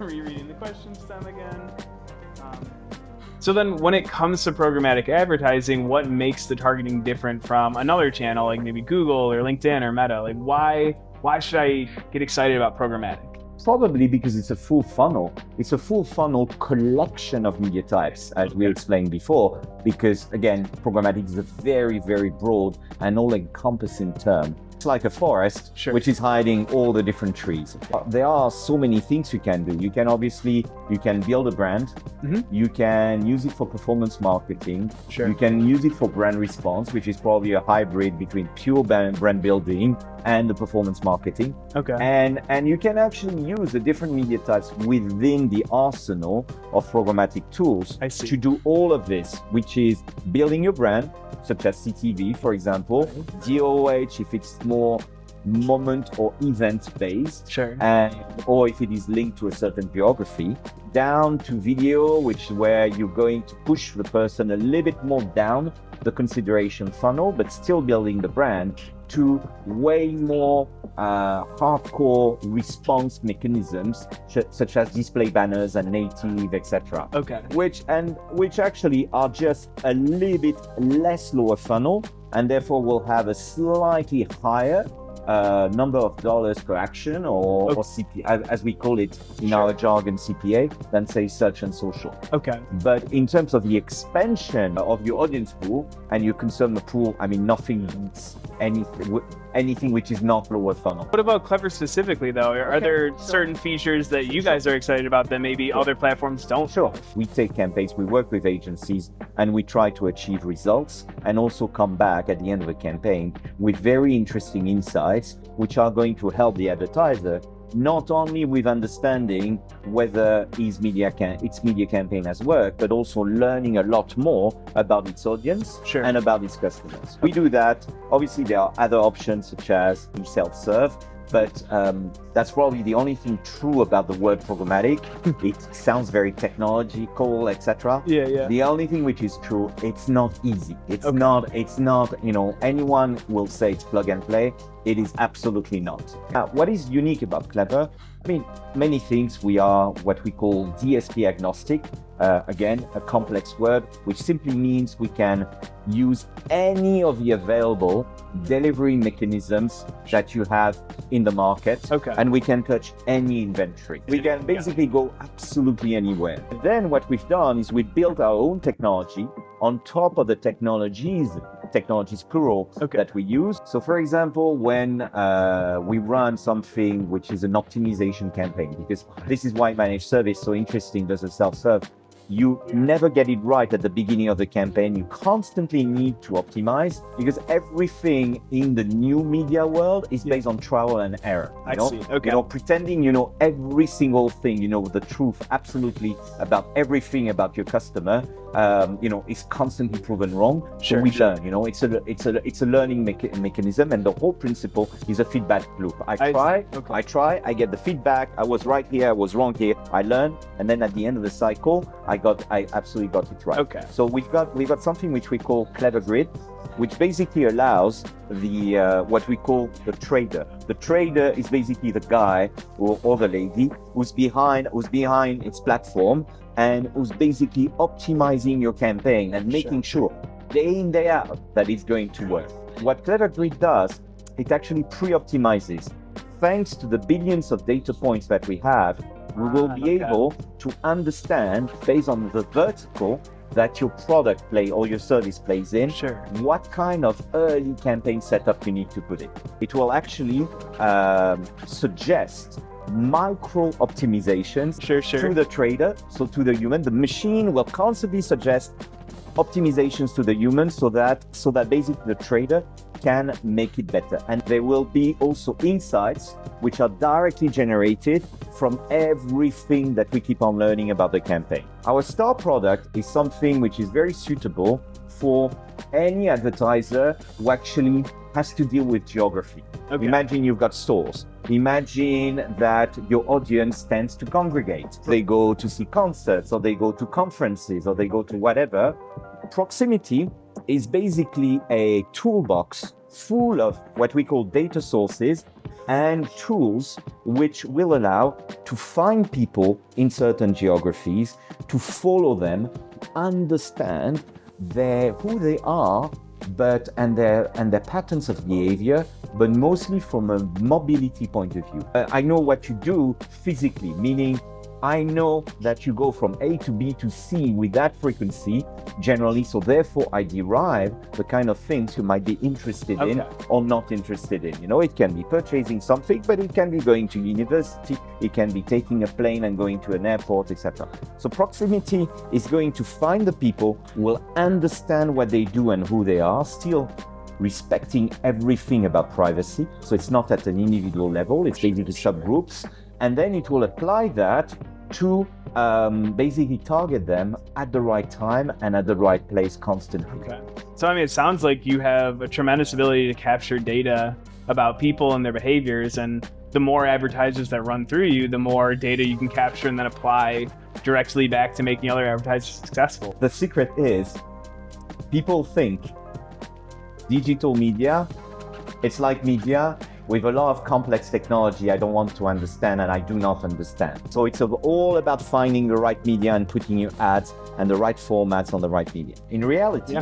rereading the questions time again. So then when it comes to programmatic advertising, what makes the targeting different from another channel, like maybe Google or LinkedIn or Meta? Like why should I get excited about programmatic? Probably because it's a full funnel. It's a full funnel collection of media types, as we explained before, because again, programmatic is a very, very broad and all-encompassing term. It's like a forest, which is hiding all the different trees. There are so many things you can do. You can build a brand. You can use it for performance marketing. You can use it for brand response, which is probably a hybrid between pure brand building and the performance marketing. And you can actually use the different media types within the arsenal of programmatic tools to do all of this, which is building your brand, such as CTV, for example, DOH if it's more moment or event based, or if it is linked to a certain geography, down to video, which is where you're going to push the person a little bit more down the consideration funnel, but still building the brand, to way more hardcore response mechanisms, such as display banners and native, etc. Which actually are just a little bit less lower funnel, and therefore will have a slightly higher number of dollars per action, or CPA, as we call it in our jargon, CPA, than say search and social. But in terms of the expansion of your audience pool and your consumer pool, I mean, nothing beats anything which is not lower funnel. What about Klever specifically, though? Are there certain features that you guys are excited about that maybe other platforms don't? We take campaigns, we work with agencies, and we try to achieve results, and also come back at the end of a campaign with very interesting insights, which are going to help the advertiser not only with understanding whether its media campaign has worked, but also learning a lot more about its audience and about its customers. We do that. Obviously, there are other options such as self-serve, but that's probably the only thing true about the word programmatic. It sounds very technological, etc. The only thing which is true, it's not easy. It's not, anyone will say it's plug and play. It is absolutely not. Now, what is unique about Klever? I mean, many things. We are what we call DSP agnostic. Again, a complex word, which simply means we can use any of the available delivery mechanisms that you have in the market, and we can touch any inventory. We can basically go absolutely anywhere. Then what we've done is we built our own technology on top of the technologies plural, that we use. So for example, when we run something which is an optimization campaign, because this is why managed service is so interesting versus self-serve, you never get it right at the beginning of the campaign. You constantly need to optimize, because everything in the new media world is based on trial and error. Pretending you know every single thing, the truth absolutely about everything about your customer, is constantly proven wrong. So we learn. It's a learning mechanism, and the whole principle is a feedback loop. I try, I get the feedback. I was right here, I was wrong here. I learn, and then at the end of the cycle, I absolutely got it right. So we've got something which we call Klever Grid, which basically allows the what we call the trader. The trader is basically the guy or the lady who's behind its platform, and who's basically optimizing your campaign and making sure day in, day out that it's going to work. What Klever Grid does, it actually pre-optimizes. Thanks to the billions of data points that we have, we will be able to understand, based on the vertical that your product or your service plays in, what kind of early campaign setup you need to put in. It will actually suggest micro optimizations to the trader, so to the human. The machine will constantly suggest optimizations to the human, so that basically the trader can make it better. And there will be also insights which are directly generated from everything that we keep on learning about the campaign. Our star product is something which is very suitable for any advertiser who actually has to deal with geography. Imagine you've got stores. Imagine that your audience tends to congregate. They go to see concerts, or they go to conferences, or they go to whatever. Proximity is basically a toolbox full of what we call data sources and tools which will allow to find people in certain geographies, to follow them, understand who they are, and their patterns of behavior, but mostly from a mobility point of view. I know what you do physically, meaning I know that you go from A to B to C with that frequency generally, so therefore I derive the kind of things you might be interested in or not interested in. You know, it can be purchasing something, but it can be going to university, it can be taking a plane and going to an airport, etc. So proximity is going to find the people who will understand what they do and who they are, still respecting everything about privacy. So it's not at an individual level, it's basically subgroups. And then it will apply that to basically target them at the right time and at the right place constantly. Okay. So, I mean, it sounds like you have a tremendous ability to capture data about people and their behaviors. And the more advertisers that run through you, the more data you can capture and then apply directly back to making other advertisers successful. The secret is people think digital media, it's like media with a lot of complex technology I don't want to understand and I do not understand. So it's all about finding the right media and putting your ads and the right formats on the right media. In reality,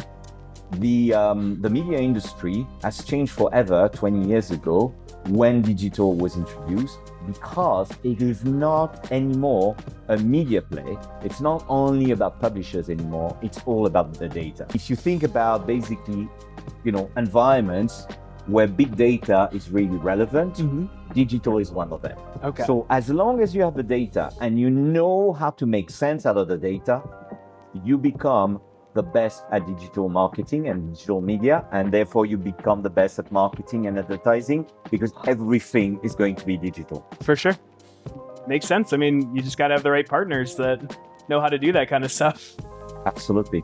the media industry has changed forever 20 years ago when digital was introduced, because it is not anymore a media play. It's not only about publishers anymore, it's all about the data. If you think about basically, environments where big data is really relevant, digital is one of them. Okay. So as long as you have the data and you know how to make sense out of the data, you become the best at digital marketing and digital media, and therefore you become the best at marketing and advertising, because everything is going to be digital. For sure. Makes sense. I mean, you just got to have the right partners that know how to do that kind of stuff. Absolutely.